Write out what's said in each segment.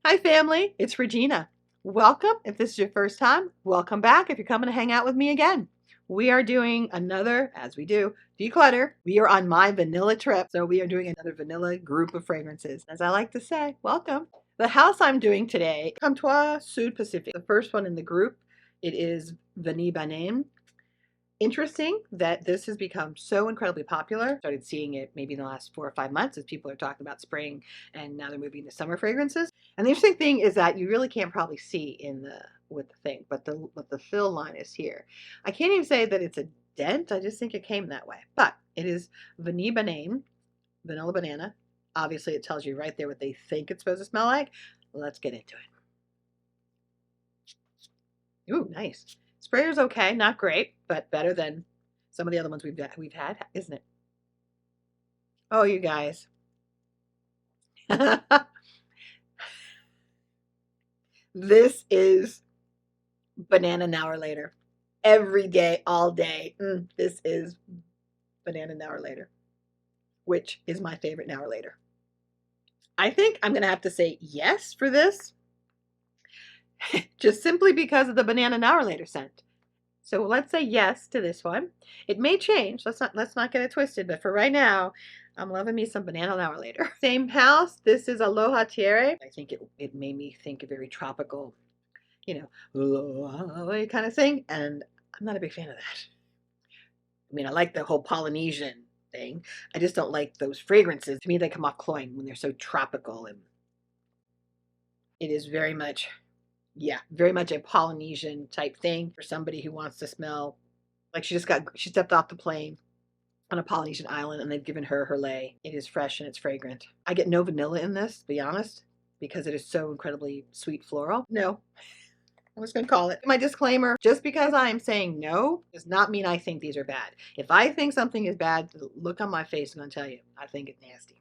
Hi family, it's Regina. Welcome if this is your first time. Welcome back if you're coming to hang out with me again. We are doing another, as we do, declutter. We are on my vanilla trip, so we are doing another vanilla group of fragrances. As I like to say, welcome. The house I'm doing today, Comptoir Sud Pacific. The first one in the group, it is Vanille Banane. Interesting that this has become so incredibly popular. Started seeing it maybe in the last 4 or 5 months as people are talking about spring, and now they're moving to summer fragrances. And the interesting thing is that you really can't probably see in the with the thing, but the fill line is here. I can't even say that it's a dent. I just think it came that way. But it is Vanille Banane, vanilla banana. Obviously, it tells you right there what they think it's supposed to smell like. Let's get into it. Ooh, nice. Sprayer's okay, not great, but better than some of the other ones we've had, isn't it? Oh, you guys. This is banana an hour later. Every day, all day. This is banana an hour later, which is my favorite an hour later. I think I'm going to have to say yes for this, just simply because of the banana an hour later scent. So let's say yes to this one. It may change. Let's not get it twisted. But for right now, I'm loving me some banana an hour later. Same house. This is Aloha Tier. I think it made me think of very tropical, aloha kind of thing. And I'm not a big fan of that. I mean, I like the whole Polynesian thing. I just don't like those fragrances. To me, they come off cloying when they're so tropical. And it is very much a Polynesian type thing for somebody who wants to smell like she stepped off the plane on a Polynesian island and they've given her her lei. It is fresh and it's fragrant. I get no vanilla in this, to be honest, because it is so incredibly sweet floral. No, I'm just going to call it. My disclaimer, just because I am saying no does not mean I think these are bad. If I think something is bad, the look on my face is going to tell you I think it's nasty.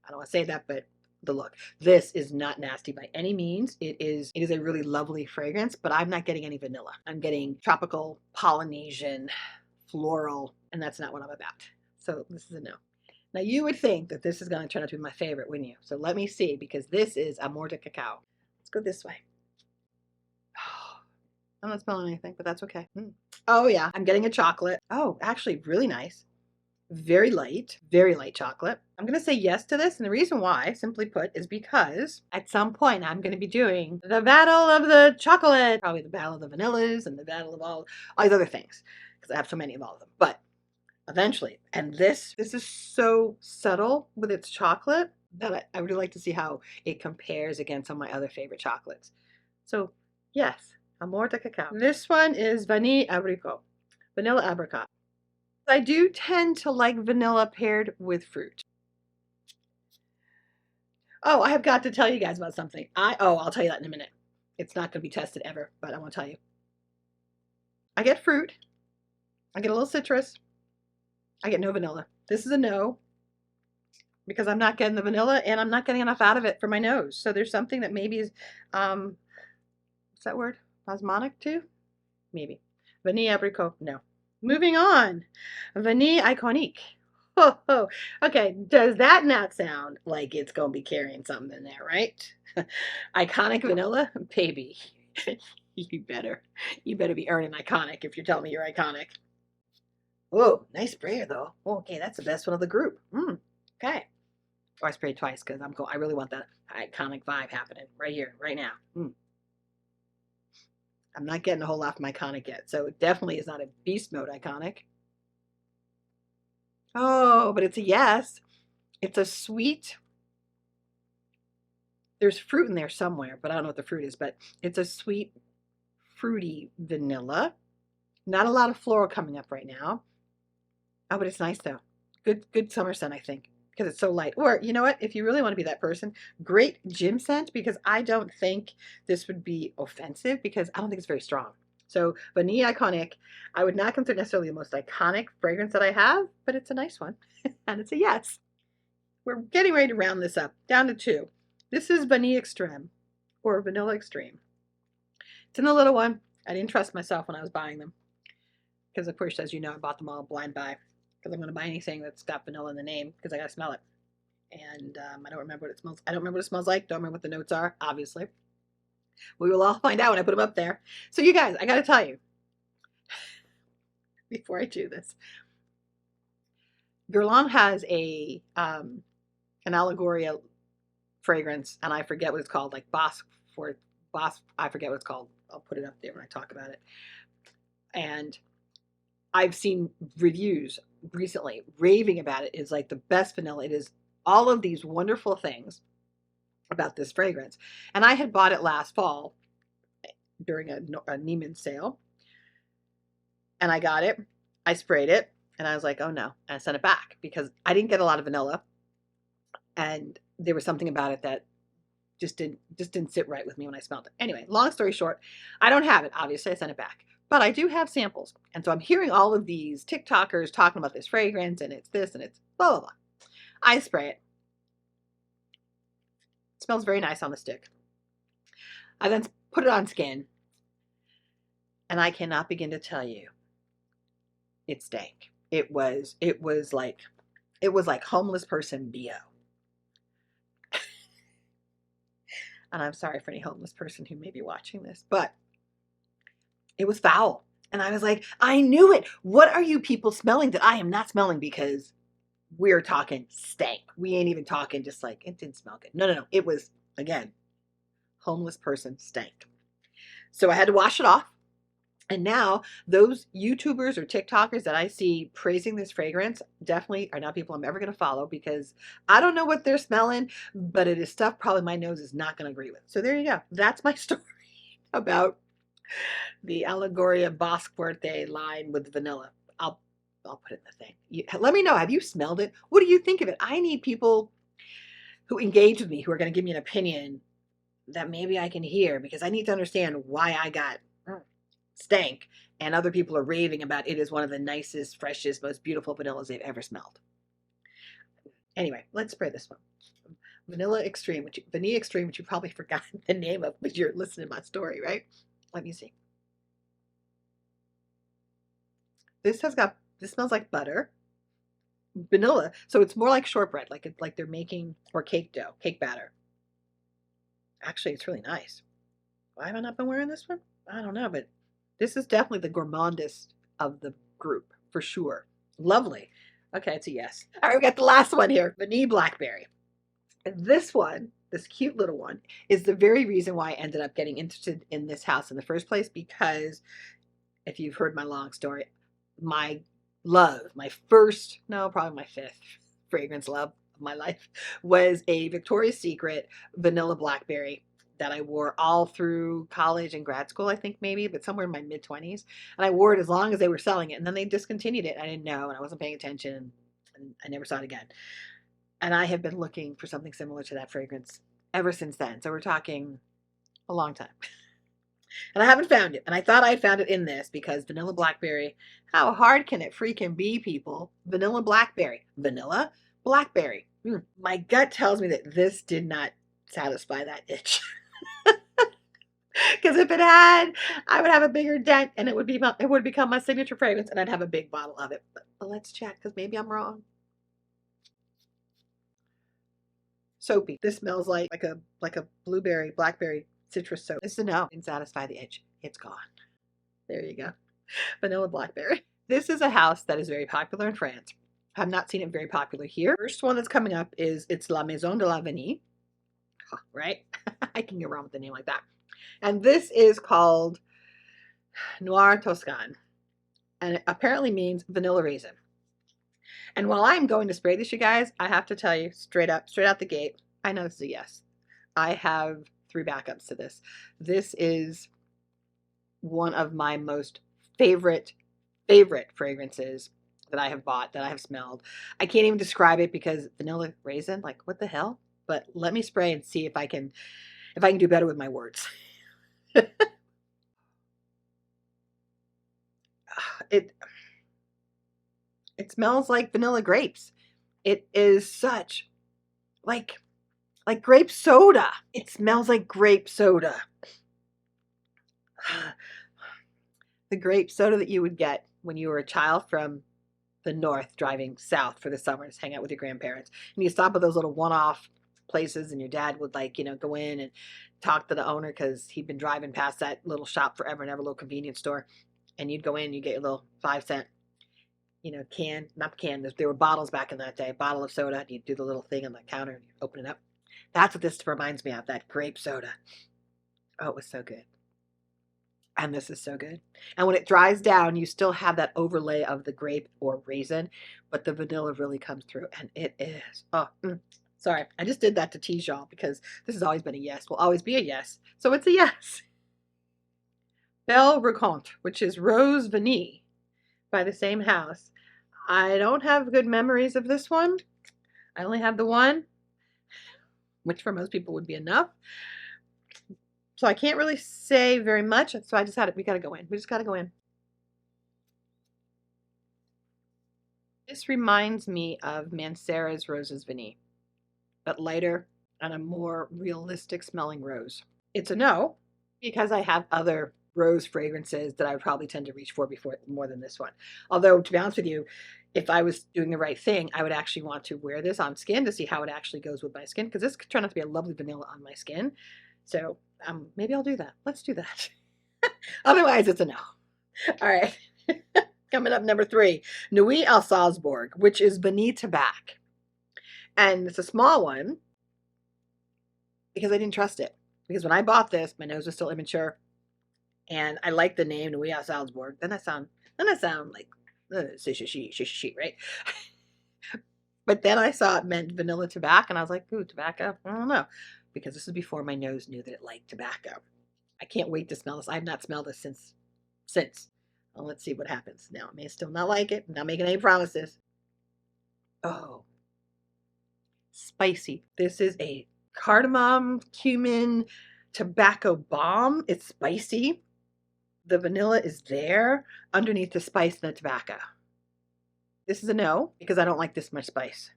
I don't want to say that, but the look. This is not nasty by any means. It is a really lovely fragrance, but I'm not getting any vanilla. I'm getting tropical, Polynesian, floral, and that's not what I'm about. So this is a no. Now you would think that this is going to turn out to be my favorite, wouldn't you? So let me see, because this is Amor de Cacao. Let's go this way. I'm not smelling anything, but that's okay. Oh yeah, I'm getting a chocolate. Oh, actually really nice. Very light chocolate. I'm going to say yes to this. And the reason why, simply put, is because at some point I'm going to be doing the battle of the chocolate, probably the battle of the vanillas and the battle of all these other things, because I have so many of all of them. But eventually, and this is so subtle with its chocolate that I really like to see how it compares against some of my other favorite chocolates. So yes, Amor de Cacao. This one is Vanille Abricot, vanilla apricot. I do tend to like vanilla paired with fruit. Oh, I have got to tell you guys about something. I'll tell you that in a minute. It's not going to be tested ever, but I want to tell you. I get fruit. I get a little citrus. I get no vanilla. This is a no because I'm not getting the vanilla and I'm not getting enough out of it for my nose. So there's something that maybe is, what's that word? Osmotic too? Maybe. Vanille apricot, no. Moving on, Vanille Iconique. Oh, okay. Does that not sound like it's going to be carrying something in there, right? Iconic vanilla, baby. You better be earning iconic if you're telling me you're iconic. Oh, nice sprayer though. Okay, that's the best one of the group. Okay. Oh, I sprayed twice because I really want that iconic vibe happening right here, right now. I'm not getting a whole lot from iconic yet, so it definitely is not a beast mode iconic. Oh, but it's a yes. It's a sweet. There's fruit in there somewhere, but I don't know what the fruit is, but it's a sweet, fruity vanilla. Not a lot of floral coming up right now. Oh, but it's nice though. Good summer scent, I think, because it's so light. Or you know what? If you really want to be that person, great gym scent, because I don't think this would be offensive because I don't think it's very strong. So Vanille Iconic, I would not consider necessarily the most iconic fragrance that I have, but it's a nice one. And it's a yes. We're getting ready to round this up, down to 2. This is Vanille Extreme, or Vanilla Extreme. It's in the little one. I didn't trust myself when I was buying them. Because of course, as you know, I bought them all blind buy. Because I'm going to buy anything that's got vanilla in the name, because I got to smell it. And I don't remember what it smells. I don't remember what it smells like. Don't remember what the notes are, obviously. We will all find out when I put them up there. So you guys, I got to tell you, before I do this, Guerlain has an Allegoria fragrance, and I forget what it's called, like Boss, I forget what it's called. I'll put it up there when I talk about it. And I've seen reviews recently raving about it. It's like the best vanilla. It is all of these wonderful things about this fragrance. And I had bought it last fall during a Neiman sale. And I got it. I sprayed it. And I was like, oh no. And I sent it back because I didn't get a lot of vanilla. And there was something about it that just didn't sit right with me when I smelled it. Anyway, long story short, I don't have it. Obviously, I sent it back. But I do have samples. And so I'm hearing all of these TikTokers talking about this fragrance, and it's this, and it's blah, blah, blah. I spray it. It smells very nice on the stick. I then put it on skin. And I cannot begin to tell you, it stank. It was like homeless person BO. And I'm sorry for any homeless person who may be watching this, but it was foul. And I was like, I knew it. What are you people smelling that I am not smelling? Because we're talking stank. We ain't even talking just like, it didn't smell good. No. It was, again, homeless person stank. So I had to wash it off. And now those YouTubers or TikTokers that I see praising this fragrance definitely are not people I'm ever going to follow because I don't know what they're smelling, but it is stuff probably my nose is not going to agree with. So there you go. That's my story about the Allegoria Bosque Fuerte line with vanilla. I'll put it in the thing. Let me know. Have you smelled it? What do you think of it? I need people who engage with me, who are going to give me an opinion that maybe I can hear because I need to understand why I got stank and other people are raving about it is one of the nicest, freshest, most beautiful vanillas they've ever smelled. Anyway, let's spray this one. Vanilla Extreme, Vanilla Extreme, which you probably forgot the name of, but you're listening to my story, right? Let me see. This smells like butter, vanilla. So it's more like shortbread, like they're making, or cake dough, cake batter. Actually, it's really nice. Why have I not been wearing this one? I don't know, but this is definitely the gourmandest of the group, for sure. Lovely. Okay, it's a yes. All right, we got the last one here, Vanilla Blackberry. And this one, this cute little one, is the very reason why I ended up getting interested in this house in the first place, because if you've heard my long story, my love, probably my fifth fragrance love of my life was a Victoria's Secret Vanilla Blackberry that I wore all through college and grad school, I think maybe, but somewhere in my mid-20s. And I wore it as long as they were selling it. And then they discontinued it. I didn't know, and I wasn't paying attention, and I never saw it again. And I have been looking for something similar to that fragrance ever since then. So we're talking a long time. And I haven't found it. And I thought I had found it in this because Vanilla Blackberry, how hard can it freaking be, people? Vanilla Blackberry. Vanilla Blackberry. My gut tells me that this did not satisfy that itch. Because if it had, I would have a bigger dent and it would become my signature fragrance and I'd have a big bottle of it. But let's check because maybe I'm wrong. Soapy. This smells like a blueberry, blackberry, citrus soap. This is a no. Didn't satisfy the itch. It's gone. There you go. Vanilla Blackberry. This is a house that is very popular in France. I've not seen it very popular here. First one that's coming up it's La Maison de Lavanie. Oh, right? I can get wrong with the name like that. And this is called Noir Toscan. And it apparently means vanilla raisin. And while I'm going to spray this, you guys, I have to tell you straight out the gate, I know this is a yes. I have 3 backups to this. This is one of my most favorite fragrances that I have bought, that I have smelled. I can't even describe it because vanilla raisin, like what the hell? But let me spray and see if I can do better with my words. It smells like vanilla grapes. It is such like grape soda. It smells like grape soda. The grape soda that you would get when you were a child from the north driving south for the summer to hang out with your grandparents. And you stop at those little one-off places, and your dad would, like, go in and talk to the owner because he'd been driving past that little shop forever and ever, little convenience store. And you'd go in, you get your little 5 cent, can, not can, there were bottles back in that day, bottle of soda. You do the little thing on the counter and you open it up. That's what this reminds me of, that grape soda. Oh, it was so good. And this is so good. And when it dries down, you still have that overlay of the grape or raisin, but the vanilla really comes through, and it is. Sorry, I just did that to tease y'all because this has always been a yes, will always be a yes. So it's a yes. Belle Raconte, which is Rosevene by the same house. I don't have good memories of this one. I only have the one, which for most people would be enough. So I can't really say very much. So I just we got to go in. We just got to go in. This reminds me of Mancera's Rosevene, but lighter and a more realistic smelling rose. It's a no, because I have other rose fragrances that I would probably tend to reach for more than this one. Although, to be honest with you, if I was doing the right thing, I would actually want to wear this on skin to see how it actually goes with my skin, because this could turn out to be a lovely vanilla on my skin. So maybe I'll do that. Let's do that. Otherwise, it's a no. All right. Coming up, number 3, Noi Al Sawborg, which is Vanille Tabac. And it's a small one because I didn't trust it. Because when I bought this, my nose was still immature. And I like the name Noi Al Sawborg. Then I sound like she, right? But then I saw it meant vanilla tobacco, and I was like, ooh, tobacco? I don't know. Because this is before my nose knew that it liked tobacco. I can't wait to smell this. I have not smelled this since. Well, let's see what happens. Now, I may still not like it. I'm not making any promises. Oh. Spicy. This is a cardamom, cumin, tobacco bomb. It's spicy. The vanilla is there underneath the spice and the tobacco. This is a no, because I don't like this much spice.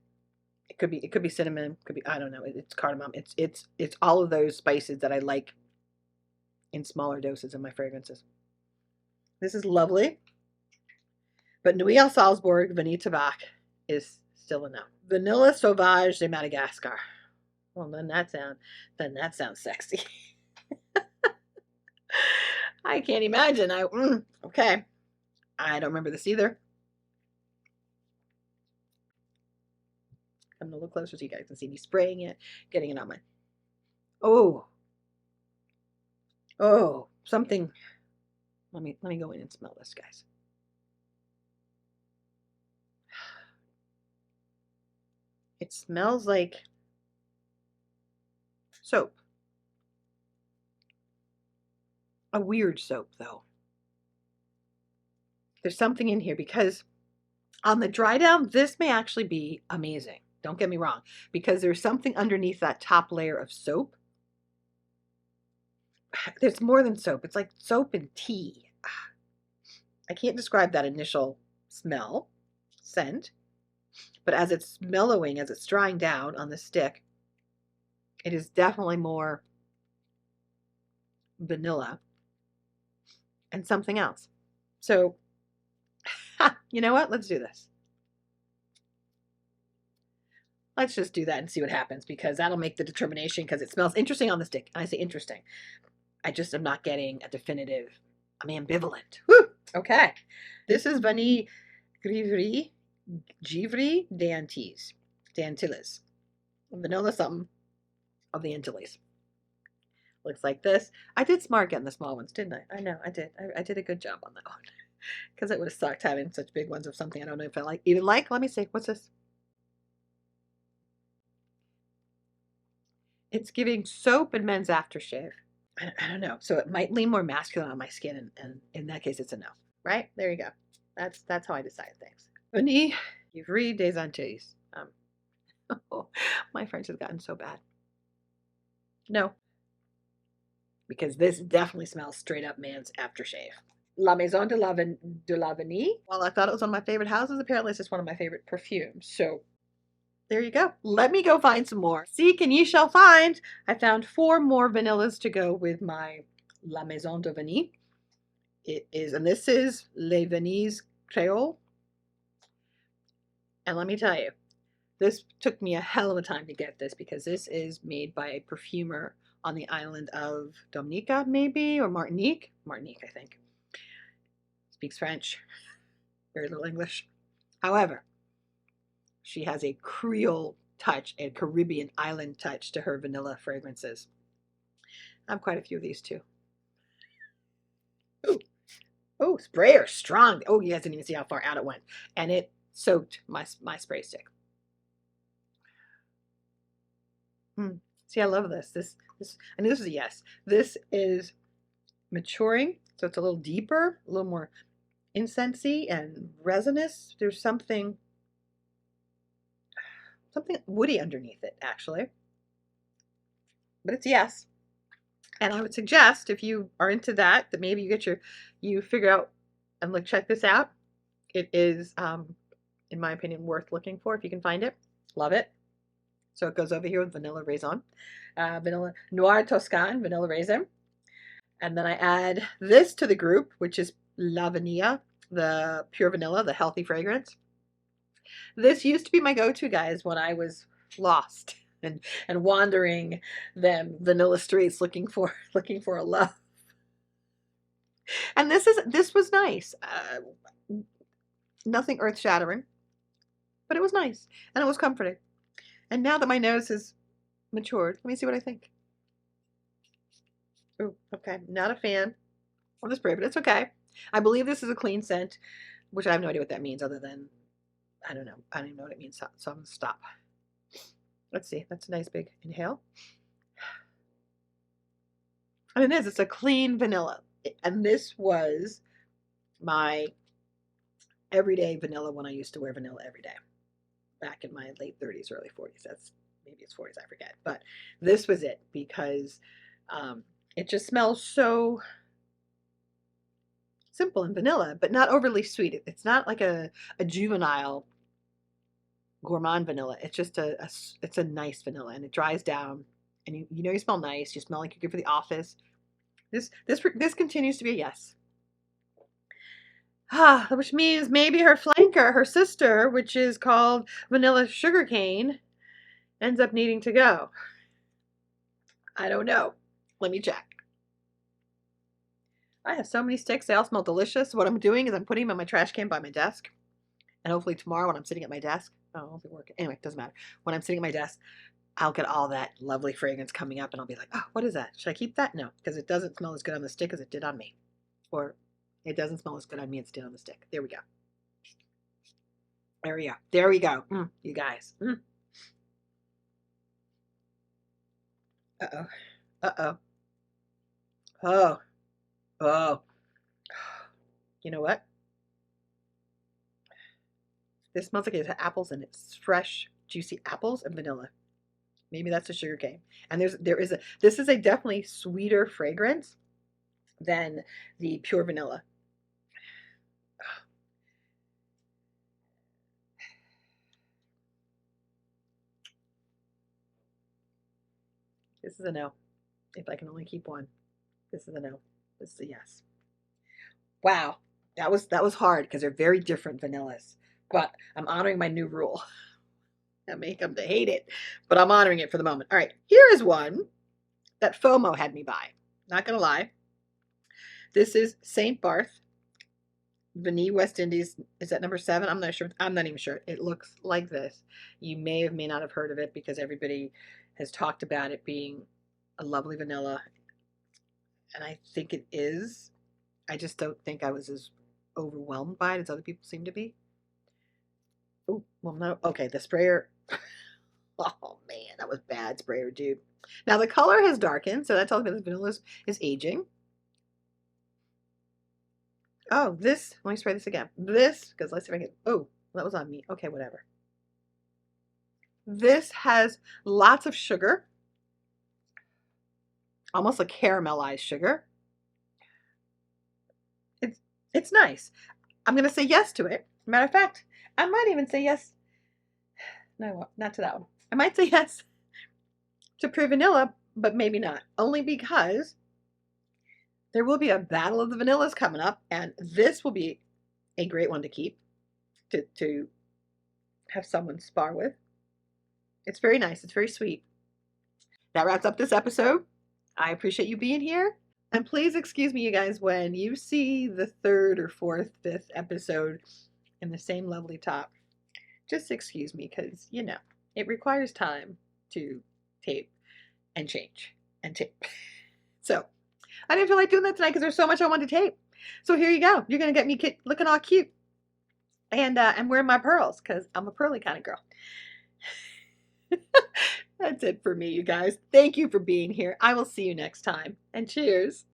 It could be cinnamon, could be, I don't know. It's cardamom. It's all of those spices that I like in smaller doses in my fragrances. This is lovely. But Noi Al Sawborg Vanille Tabac is still a no. Vanilla Sauvage de Madagascar. Well, then that sounds sexy. I can't imagine. Okay. I don't remember this either. I'm gonna look closer so you guys can see me spraying it, getting it on my. Oh, something. Let me go in and smell this, guys. It smells like soap. A weird soap, though. There's something in here, because on the dry down, this may actually be amazing. Don't get me wrong, because there's something underneath that top layer of soap. There's more than soap. It's like soap and tea. I can't describe that initial scent, but as it's mellowing, as it's drying down on the stick, it is definitely more vanilla and something else. So, you know what? Let's do this. Let's just do that and see what happens, because that'll make the determination, because it smells interesting on the stick. I say interesting. I just am not getting a definitive. I'm ambivalent. Whew. Okay. This is Vanille Givry d'Antilles. Vanilla something of the Antilles. Looks like this. I did smart getting the small ones, didn't I? I know, I did. I did a good job on that one. Because it would have sucked having such big ones of something I don't know if I even like. Let me see. What's this? It's giving soap and men's aftershave. I don't know. So it might lean more masculine on my skin, and in that case, it's a no. Right? There you go. That's how I decide things. Vanille Givry des Antilles. My French has gotten so bad. No. Because this definitely smells straight up man's aftershave. La Maison de Lavanie. Well, I thought it was one of my favorite houses. Apparently, it's just one of my favorite perfumes. So there you go. Let me go find some more. Seek and ye shall find. I found 4 more vanillas to go with my La Maison de Vanille. It is, and this is Les Vanilles Creole. And let me tell you, this took me a hell of a time to get this because this is made by a perfumer on the island of Dominica, maybe, or Martinique. Martinique, I think. Speaks French, very little English. However, she has a Creole touch, a Caribbean island touch to her vanilla fragrances. I have quite a few of these too. Ooh, oh, sprayer, strong. Oh, you guys didn't even see how far out it went. And it soaked my spray stick. See, I love this. This, I knew this was a yes. This is maturing, so it's a little deeper, a little more incensey and resinous. There's something woody underneath it, actually. But it's yes. And I would suggest, if you are into that, that maybe you figure out and look, check this out. It is, in my opinion, worth looking for if you can find it. Love it. So it goes over here with vanilla raisin, vanilla noir toscan, vanilla raisin. And then I add this to the group, which is Lavania, the pure vanilla, the healthy fragrance. This used to be my go-to, guys, when I was lost and wandering them vanilla streets looking for a love. And this was nice. Nothing earth-shattering, but it was nice and it was comforting. And now that my nose has matured, let me see what I think. Oh, okay. Not a fan of the spray, but it's okay. I believe this is a clean scent, which I have no idea what that means other than, I don't know. I don't even know what it means, so I'm going to stop. Let's see. That's a nice big inhale. And it is. It's a clean vanilla. And this was my everyday vanilla when I used to wear vanilla every day. Back in my late 30s, early 40s. Maybe it's 40s, I forget. But this was it because it just smells so simple and vanilla, but not overly sweet. It's not like a juvenile gourmand vanilla. It's just it's a nice vanilla, and it dries down, and you know you smell nice. You smell like you're good for the office. This continues to be a yes. Which means maybe her flanker, her sister, which is called vanilla sugarcane, ends up needing to go. I don't know. Let me check. I have so many sticks. They all smell delicious. What I'm doing is I'm putting them in my trash can by my desk. And hopefully tomorrow when I'm sitting at my desk, I'll be working. Anyway, it doesn't matter. When I'm sitting at my desk, I'll get all that lovely fragrance coming up and I'll be like, oh, what is that? Should I keep that? No, because it doesn't smell as good on the stick as it did on me. Or it doesn't smell as good on me as it did on the stick. There we go. There we go. There we go. You guys. Uh-oh. Uh-oh. Oh. Oh. You know what? This smells like it has apples in it. It's fresh, juicy apples and vanilla. Maybe that's a sugar cane. And this is a definitely sweeter fragrance than the pure vanilla. This is a no. If I can only keep one, this is a no. This is a yes. Wow, that was hard because they're very different vanillas. But I'm honoring my new rule. I may come to hate it, but I'm honoring it for the moment. All right, here is one that FOMO had me buy. Not gonna lie. This is Saint Barth, Vanille West Indies. Is that number 7? I'm not sure. I'm not even sure. It looks like this. You may or may not have heard of it because everybody has talked about it being a lovely vanilla. And I think it is. I just don't think I was as overwhelmed by it as other people seem to be. Oh, well, no. Okay, the sprayer. Oh, man, that was bad sprayer, dude. Now, the color has darkened, so that tells me the vanilla is aging. Oh, this. Let me spray this again. This, because let's see if I can. Oh, that was on me. Okay, whatever. This has lots of sugar. Almost a caramelized sugar. It's nice. I'm going to say yes to it. Matter of fact, I might even say yes. No, not to that one. I might say yes to Pure Vanilla, but maybe not. Only because there will be a battle of the vanillas coming up, and this will be a great one to keep. To have someone spar with. It's very nice. It's very sweet. That wraps up this episode. I appreciate you being here. And please excuse me, you guys, when you see the third or fourth, fifth episode in the same lovely top. Just excuse me because, you know, it requires time to tape and change and tape. So I didn't feel like doing that tonight because there's so much I wanted to tape. So here you go. You're going to get me looking all cute. And I'm wearing my pearls because I'm a pearly kind of girl. That's it for me, you guys. Thank you for being here. I will see you next time. And cheers.